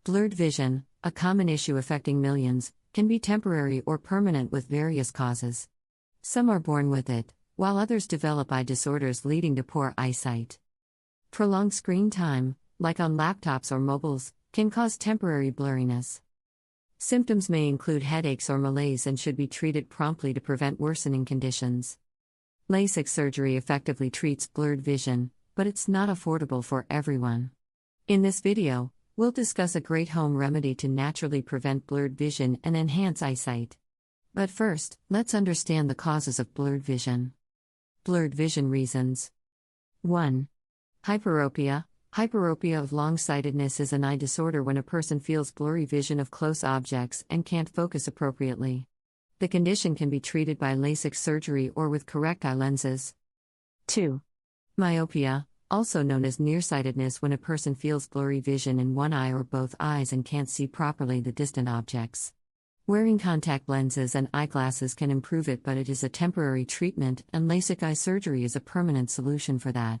Blurred vision, a common issue affecting millions, can be temporary or permanent with various causes. Some are born with it, while others develop eye disorders leading to poor eyesight. Prolonged screen time, like on laptops or mobiles, can cause temporary blurriness. Symptoms may include headaches or malaise and should be treated promptly to prevent worsening conditions. LASIK surgery effectively treats blurred vision, but it's not affordable for everyone. In this video, we'll discuss a great home remedy to naturally prevent blurred vision and enhance eyesight. But first, let's understand the causes of blurred vision. Blurred vision reasons. 1. Hyperopia. Hyperopia of long-sightedness is an eye disorder when a person feels blurry vision of close objects and can't focus appropriately. The condition can be treated by LASIK surgery or with correct eye lenses. 2. Myopia, also known as nearsightedness when a person feels blurry vision in one eye or both eyes and can't see properly the distant objects. Wearing contact lenses and eyeglasses can improve it, but it is a temporary treatment, and LASIK eye surgery is a permanent solution for that.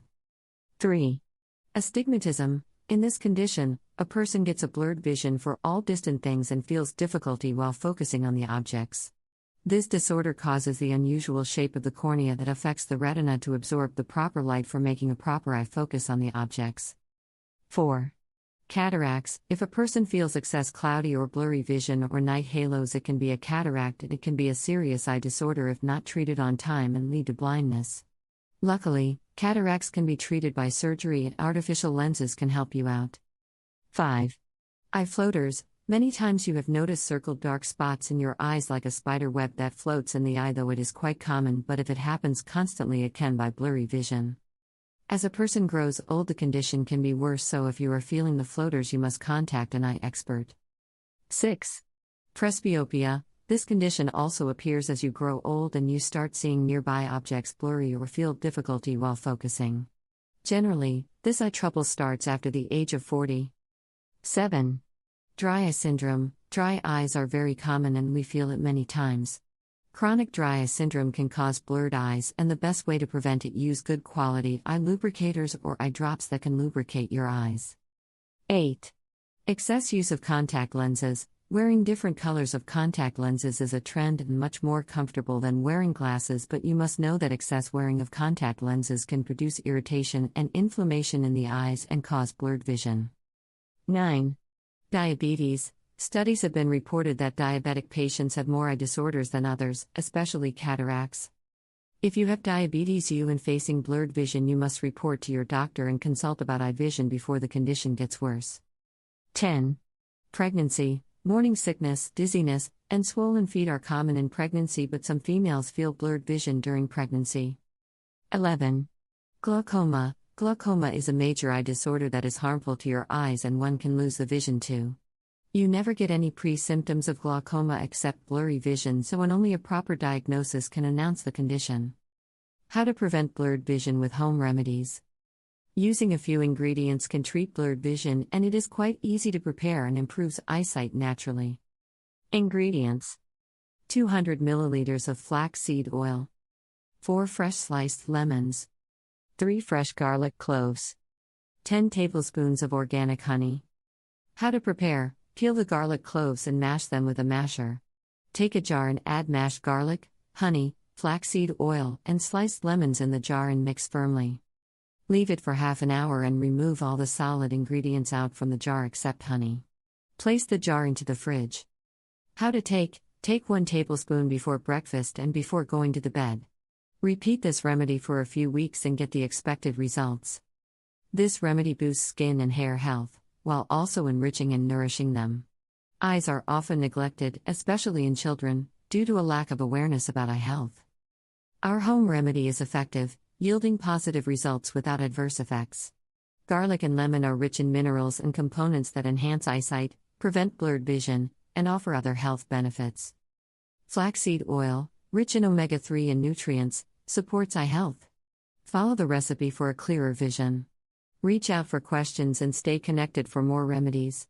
3. Astigmatism. In this condition, a person gets a blurred vision for all distant things and feels difficulty while focusing on the objects. This disorder causes the unusual shape of the cornea that affects the retina to absorb the proper light for making a proper eye focus on the objects. 4. Cataracts. If a person feels excess cloudy or blurry vision or night halos, it can be a cataract, and it can be a serious eye disorder if not treated on time and lead to blindness. Luckily, cataracts can be treated by surgery and artificial lenses can help you out. 5. Eye floaters. Many times you have noticed circled dark spots in your eyes like a spider web that floats in the eye, though it is quite common, but if it happens constantly it can by blurry vision. As a person grows old, the condition can be worse, so if you are feeling the floaters you must contact an eye expert. 6. Presbyopia. This condition also appears as you grow old and you start seeing nearby objects blurry or feel difficulty while focusing. Generally, this eye trouble starts after the age of 40. 7. Dry eye syndrome. Dry eyes are very common and we feel it many times. Chronic dry eye syndrome can cause blurred eyes, and the best way to prevent it: use good quality eye lubricators or eye drops that can lubricate your eyes. 8. Excess use of contact lenses. Wearing different colors of contact lenses is a trend and much more comfortable than wearing glasses, but you must know that excess wearing of contact lenses can produce irritation and inflammation in the eyes and cause blurred vision. 9. Diabetes. Studies have been reported that diabetic patients have more eye disorders than others, especially cataracts. If you have diabetes and facing blurred vision, you must report to your doctor and consult about eye vision before the condition gets worse. 10. Pregnancy. Morning sickness, dizziness, and swollen feet are common in pregnancy, but some females feel blurred vision during pregnancy. 11. Glaucoma. Glaucoma is a major eye disorder that is harmful to your eyes and one can lose the vision too. You never get any pre-symptoms of glaucoma except blurry vision, so only a proper diagnosis can announce the condition. How to prevent blurred vision with home remedies. Using a few ingredients can treat blurred vision, and it is quite easy to prepare and improves eyesight naturally. Ingredients: 200 milliliters of flaxseed oil, 4 fresh sliced lemons, 3 fresh garlic cloves, 10 tablespoons of organic honey. How to prepare: peel the garlic cloves and mash them with a masher. Take a jar and add mashed garlic, honey, flaxseed oil, and sliced lemons in the jar and mix firmly. Leave it for half an hour and remove all the solid ingredients out from the jar except honey. Place the jar into the fridge. How to take: 1 tablespoon before breakfast and before going to the bed. Repeat this remedy for a few weeks and get the expected results. This remedy boosts skin and hair health, while also enriching and nourishing them. Eyes are often neglected, especially in children, due to a lack of awareness about eye health. Our home remedy is effective, yielding positive results without adverse effects. Garlic and lemon are rich in minerals and components that enhance eyesight, prevent blurred vision, and offer other health benefits. Flaxseed oil, rich in omega-3 and nutrients, supports eye health. Follow the recipe for a clearer vision. Reach out for questions and stay connected for more remedies.